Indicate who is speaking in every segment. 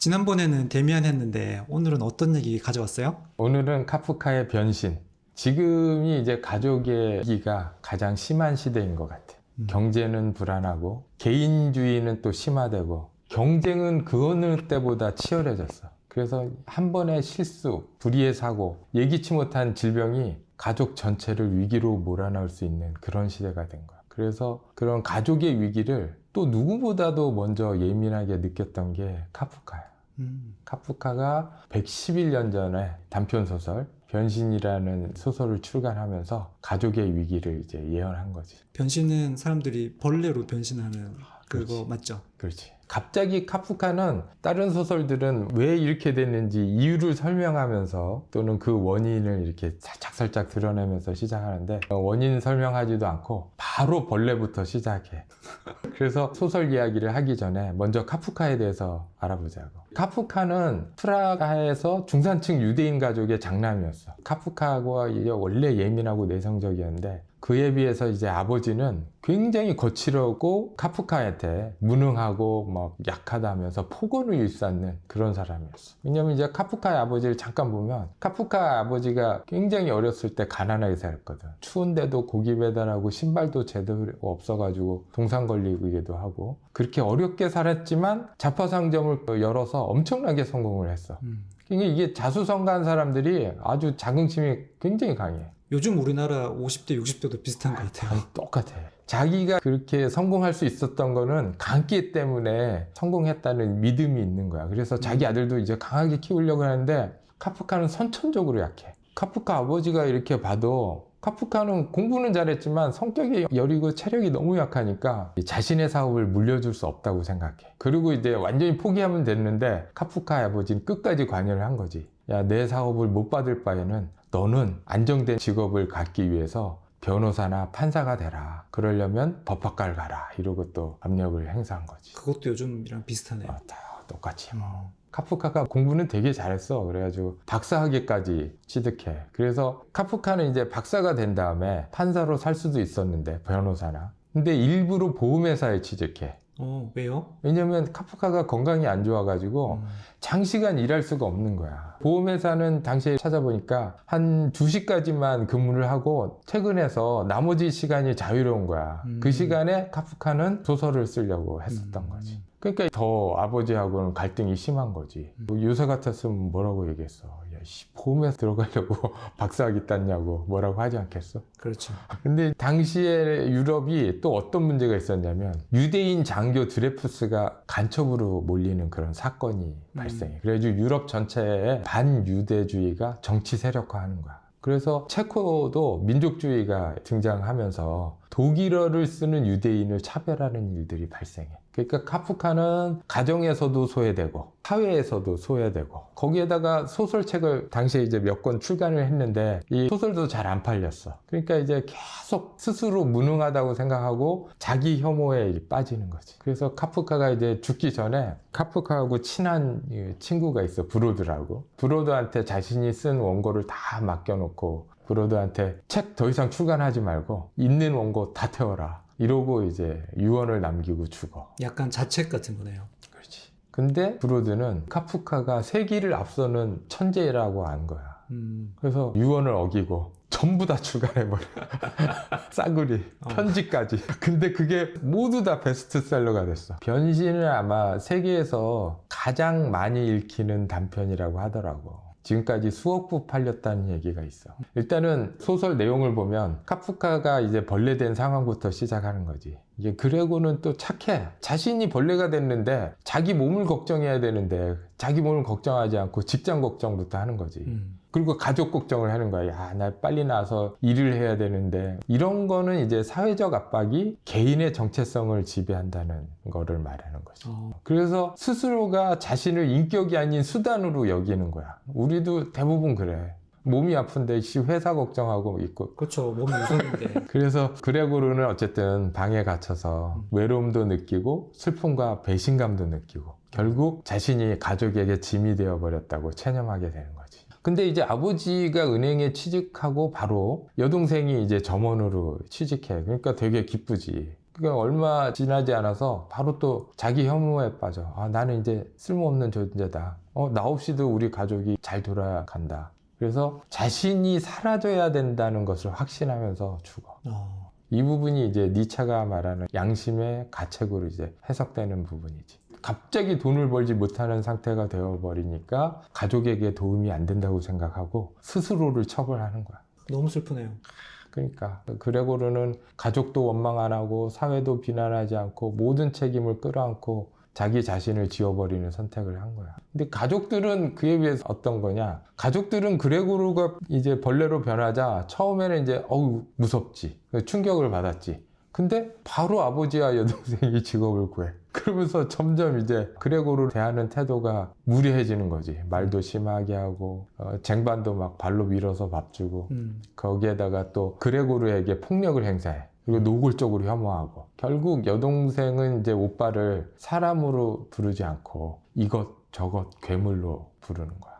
Speaker 1: 지난번에는 데미안 했는데 오늘은 어떤 얘기 가져왔어요?
Speaker 2: 오늘은 카프카의 변신. 지금이 이제 가족의 위기가 가장 심한 시대인 것 같아요. 경제는 불안하고 개인주의는 또 심화되고 경쟁은 그 어느 때보다 치열해졌어. 그래서 한 번의 실수, 불의의 사고, 예기치 못한 질병이 가족 전체를 위기로 몰아넣을 수 있는 그런 시대가 된 거야. 그래서 그런 가족의 위기를 또 누구보다도 먼저 예민하게 느꼈던 게 카프카야. 카프카가 111년 전에 단편소설 변신이라는 소설을 출간하면서 가족의 위기를 이제 예언한 거지.
Speaker 1: 변신은 사람들이 벌레로 변신하는 그거
Speaker 2: 그렇지.
Speaker 1: 맞죠?
Speaker 2: 그렇지. 갑자기 카프카는 다른 소설들은 왜 이렇게 됐는지 이유를 설명하면서 또는 그 원인을 이렇게 살짝 드러내면서 시작하는데 원인 설명하지도 않고 바로 벌레부터 시작해. 그래서 소설 이야기를 하기 전에 먼저 카프카에 대해서 알아보자고. 카프카는 프라하에서 중산층 유대인 가족의 장남이었어. 카프카가 이제 원래 예민하고 내성적이었는데 그에 비해서 이제 아버지는 굉장히 거칠었고 카프카한테 무능하고 막 약하다면서 폭언을 일삼는 그런 사람이었어. 왜냐면 이제 카프카의 아버지를 잠깐 보면 카프카 아버지가 굉장히 어렸을 때 가난하게 살았거든. 추운데도 고기 배달하고 신발도 제대로 없어가지고 동상 걸리기도 하고 그렇게 어렵게 살았지만 잡화상점을 열어서 엄청나게 성공을 했어. 그러니까 이게 자수성가한 사람들이 아주 자긍심이 굉장히 강해.
Speaker 1: 요즘 우리나라 50대, 60대도 비슷한 것 같아요.
Speaker 2: 똑같아. 자기가 그렇게 성공할 수 있었던 거는 강기 때문에 성공했다는 믿음이 있는 거야. 그래서 자기 아들도 이제 강하게 키우려고 하는데 카프카는 선천적으로 약해. 카프카 아버지가 이렇게 봐도 카프카는 공부는 잘했지만 성격이 여리고 체력이 너무 약하니까 자신의 사업을 물려줄 수 없다고 생각해. 그리고 이제 완전히 포기하면 됐는데 카프카 아버지는 끝까지 관여를 한 거지. 야, 내 사업을 못 받을 바에는 너는 안정된 직업을 갖기 위해서 변호사나 판사가 되라. 그러려면 법학과를 가라. 이러고 또 압력을 행사한 거지.
Speaker 1: 그것도 요즘이랑 비슷하네요.
Speaker 2: 다 똑같이 뭐. 카프카가 공부는 되게 잘했어. 그래가지고 박사학위까지 취득해. 그래서 카프카는 이제 박사가 된 다음에 판사로 살 수도 있었는데 변호사나. 근데 일부러 보험회사에 취직해.
Speaker 1: 왜요?
Speaker 2: 왜냐면 카프카가 건강이 안 좋아가지고 장시간 일할 수가 없는 거야. 보험회사는 당시에 찾아보니까 한 2시까지만 근무를 하고 퇴근해서 나머지 시간이 자유로운 거야. 그 시간에 카프카는 소설을 쓰려고 했었던 거지. 그러니까 더 아버지하고는 갈등이 심한 거지. 요새 같았으면 뭐라고 얘기했어. 야, 보험회사 들어가려고 박사학위 땄냐고 뭐라고 하지 않겠어?
Speaker 1: 그렇죠.
Speaker 2: 근데 당시에 유럽이 또 어떤 문제가 있었냐면 유대인 장교 드레푸스가 간첩으로 몰리는 그런 사건이 발생해. 그래가지고 유럽 전체에 반유대주의가 정치 세력화하는 거야. 그래서 체코도 민족주의가 등장하면서 독일어를 쓰는 유대인을 차별하는 일들이 발생해. 그러니까 카프카는 가정에서도 소외되고 사회에서도 소외되고 거기에다가 소설책을 당시에 이제 몇 권 출간을 했는데 이 소설도 잘 안 팔렸어. 그러니까 이제 계속 스스로 무능하다고 생각하고 자기 혐오에 빠지는 거지. 그래서 카프카가 이제 죽기 전에 카프카하고 친한 친구가 있어. 브로드라고. 브로드한테 자신이 쓴 원고를 다 맡겨놓고 브로드한테 책 더 이상 출간하지 말고 있는 원고 다 태워라. 이러고 이제 유언을 남기고 죽어.
Speaker 1: 약간 자책 같은 거네요.
Speaker 2: 그렇지. 근데 브로드는 카프카가 세기를 앞서는 천재라고 안 거야. 그래서 유언을 어기고 전부 다 출간해버려. 싸구리, 편지까지. 근데 그게 모두 다 베스트셀러가 됐어. 변신을 아마 세계에서 가장 많이 읽히는 단편이라고 하더라고. 지금까지 수억 부 팔렸다는 얘기가 있어. 일단은 소설 내용을 보면 카프카가 이제 벌레된 상황부터 시작하는 거지. 이게 그레고는 또 착해. 자신이 벌레가 됐는데 자기 몸을 걱정해야 되는데 자기 몸을 걱정하지 않고 직장 걱정부터 하는 거지. 그리고 가족 걱정을 하는 거야. 야, 나 빨리 나와서 일을 해야 되는데. 이런 거는 이제 사회적 압박이 개인의 정체성을 지배한다는 거를 말하는 거지. 그래서 스스로가 자신을 인격이 아닌 수단으로 여기는 거야. 우리도 대부분 그래. 몸이 아픈데 회사 걱정하고 있고.
Speaker 1: 그렇죠. 몸이 무서운데.
Speaker 2: 그래서 그레고르는 어쨌든 방에 갇혀서 외로움도 느끼고 슬픔과 배신감도 느끼고 결국 자신이 가족에게 짐이 되어버렸다고 체념하게 되는 거지. 근데 이제 아버지가 은행에 취직하고 바로 여동생이 이제 점원으로 취직해. 그러니까 되게 기쁘지. 그러니까 얼마 지나지 않아서 바로 또 자기 혐오에 빠져. 아, 나는 이제 쓸모없는 존재다. 나 없이도 우리 가족이 잘 돌아간다. 그래서 자신이 사라져야 된다는 것을 확신하면서 죽어. 이 부분이 이제 니체가 말하는 양심의 가책으로 이제 해석되는 부분이지. 갑자기 돈을 벌지 못하는 상태가 되어버리니까 가족에게 도움이 안 된다고 생각하고 스스로를 처벌하는 거야.
Speaker 1: 너무 슬프네요.
Speaker 2: 그러니까 그레고르는 가족도 원망 안 하고 사회도 비난하지 않고 모든 책임을 끌어안고 자기 자신을 지워버리는 선택을 한 거야. 근데 가족들은 그에 비해서 어떤 거냐? 가족들은 그레고르가 이제 벌레로 변하자 처음에는 이제 무섭지, 충격을 받았지. 근데 바로 아버지와 여동생이 직업을 구해. 그러면서 점점 이제 그레고르를 대하는 태도가 무례해지는 거지. 말도 심하게 하고 쟁반도 막 발로 밀어서 밥 주고 거기에다가 또 그레고르에게 폭력을 행사해. 그리고 노골적으로 혐오하고 결국 여동생은 이제 오빠를 사람으로 부르지 않고 이것 저것 괴물로 부르는 거야.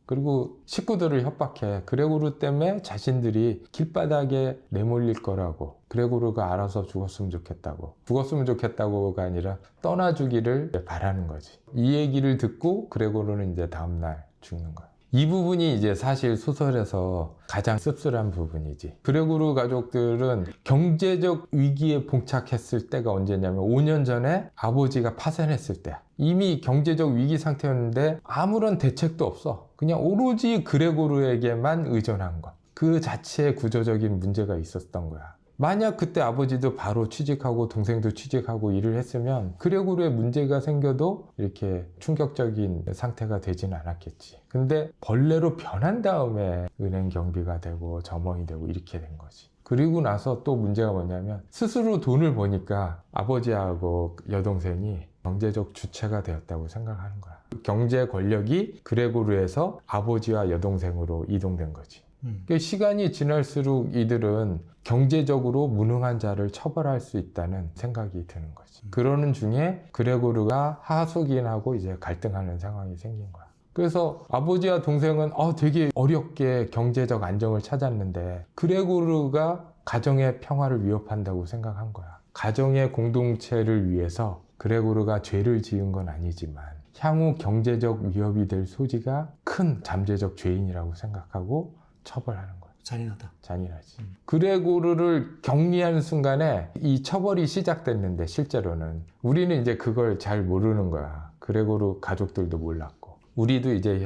Speaker 2: 그리고 식구들을 협박해. 그레고르 때문에 자신들이 길바닥에 내몰릴 거라고. 그레고르가 알아서 죽었으면 좋겠다고. 죽었으면 좋겠다고가 아니라 떠나주기를 바라는 거지. 이 얘기를 듣고 그레고르는 이제 다음날 죽는 거야. 이 부분이 이제 사실 소설에서 가장 씁쓸한 부분이지. 그레고르 가족들은 경제적 위기에 봉착했을 때가 언제냐면 5년 전에 아버지가 파산했을 때야. 이미 경제적 위기 상태였는데 아무런 대책도 없어. 그냥 오로지 그레고르에게만 의존한 것. 그 자체에 구조적인 문제가 있었던 거야. 만약 그때 아버지도 바로 취직하고 동생도 취직하고 일을 했으면 그레고르에 문제가 생겨도 이렇게 충격적인 상태가 되지는 않았겠지. 근데 벌레로 변한 다음에 은행 경비가 되고 점원이 되고 이렇게 된 거지. 그리고 나서 또 문제가 뭐냐면 스스로 돈을 버니까 아버지하고 여동생이 경제적 주체가 되었다고 생각하는 거야. 경제 권력이 그레고르에서 아버지와 여동생으로 이동된 거지. 시간이 지날수록 이들은 경제적으로 무능한 자를 처벌할 수 있다는 생각이 드는 거지. 그러는 중에 그레고르가 하숙인하고 이제 갈등하는 상황이 생긴 거야. 그래서 아버지와 동생은 되게 어렵게 경제적 안정을 찾았는데 그레고르가 가정의 평화를 위협한다고 생각한 거야. 가정의 공동체를 위해서 그레고르가 죄를 지은 건 아니지만 향후 경제적 위협이 될 소지가 큰 잠재적 죄인이라고 생각하고 처벌하는 거야.
Speaker 1: 잔인하다.
Speaker 2: 잔인하지. 그레고르를 격리하는 순간에 이 처벌이 시작됐는데 실제로는 우리는 이제 그걸 잘 모르는 거야. 그레고르 가족들도 몰랐고. 우리도 이제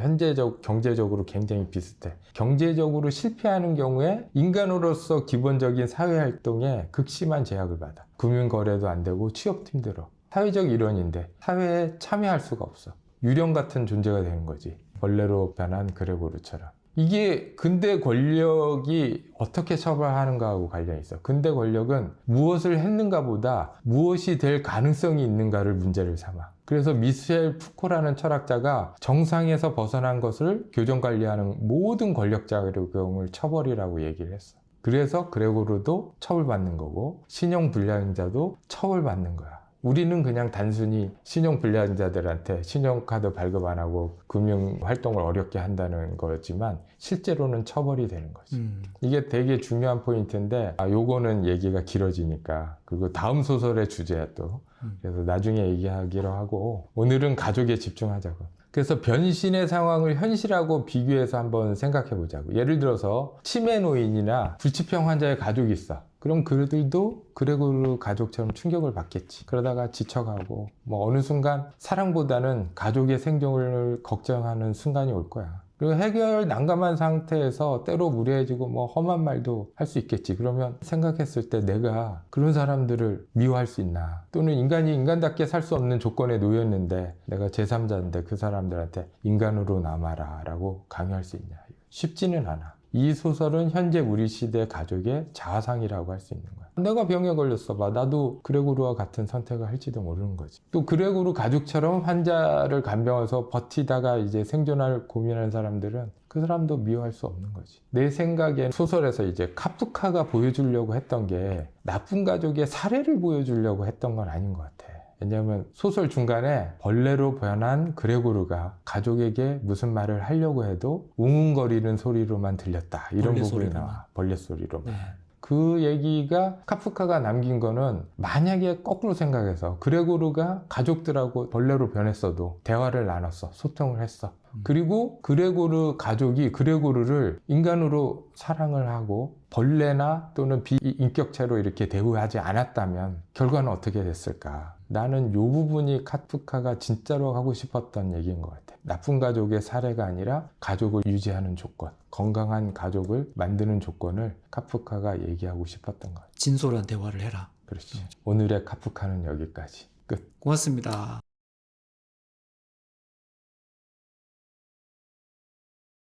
Speaker 2: 경제적으로 굉장히 비슷해. 경제적으로 실패하는 경우에 인간으로서 기본적인 사회활동에 극심한 제약을 받아. 금융거래도 안 되고 취업도 힘들어. 사회적 일원인데 사회에 참여할 수가 없어. 유령 같은 존재가 되는 거지. 벌레로 변한 그레고르처럼. 이게 근대 권력이 어떻게 처벌하는가하고 관련이 있어. 근대 권력은 무엇을 했는가 보다 무엇이 될 가능성이 있는가를 문제를 삼아. 그래서 미셸 푸코라는 철학자가 정상에서 벗어난 것을 교정관리하는 모든 권력자격을 처벌이라고 얘기를 했어. 그래서 그레고르도 처벌받는 거고 신용불량자도 처벌받는 거야. 우리는 그냥 단순히 신용불량자들한테 신용카드 발급 안 하고 금융활동을 어렵게 한다는 거였지만 실제로는 처벌이 되는 거지. 이게 되게 중요한 포인트인데 요거는 얘기가 길어지니까 그리고 다음 소설의 주제야 또. 그래서 나중에 얘기하기로 하고 오늘은 가족에 집중하자고. 그래서 변신의 상황을 현실하고 비교해서 한번 생각해 보자고. 예를 들어서 치매 노인이나 불치병 환자의 가족이 있어. 그럼 그들도 그레고르 가족처럼 충격을 받겠지. 그러다가 지쳐가고 어느 순간 사랑보다는 가족의 생존을 걱정하는 순간이 올 거야. 그리고 해결 난감한 상태에서 때로 무례해지고 험한 말도 할 수 있겠지. 그러면 생각했을 때 내가 그런 사람들을 미워할 수 있나? 또는 인간이 인간답게 살 수 없는 조건에 놓였는데 내가 제3자인데 그 사람들한테 인간으로 남아라 라고 강요할 수 있냐? 쉽지는 않아. 이 소설은 현재 우리 시대 가족의 자화상이라고 할 수 있는 거야. 내가 병에 걸렸어 봐. 나도 그레고르와 같은 선택을 할지도 모르는 거지. 또 그레고르 가족처럼 환자를 간병해서 버티다가 이제 생존할 고민하는 사람들은 그 사람도 미워할 수 없는 거지. 내 생각엔 소설에서 이제 카프카가 보여주려고 했던 게 나쁜 가족의 사례를 보여주려고 했던 건 아닌 것 같아. 왜냐하면 소설 중간에 벌레로 변한 그레고르가 가족에게 무슨 말을 하려고 해도 웅웅거리는 소리로만 들렸다. 이런 부분이 나와. 벌레 소리로만. 네. 그 얘기가 카프카가 남긴 거는 만약에 거꾸로 생각해서 그레고르가 가족들하고 벌레로 변했어도 대화를 나눴어. 소통을 했어. 그리고 그레고르 가족이 그레고르를 인간으로 사랑을 하고 벌레나 또는 비인격체로 이렇게 대우하지 않았다면 결과는 어떻게 됐을까? 나는 이 부분이 카프카가 진짜로 하고 싶었던 얘기인 것 같아. 나쁜 가족의 사례가 아니라 가족을 유지하는 조건, 건강한 가족을 만드는 조건을 카프카가 얘기하고 싶었던 것 같아.
Speaker 1: 진솔한 대화를 해라.
Speaker 2: 그렇지. 오늘의 카프카는 여기까지. 끝.
Speaker 1: 고맙습니다.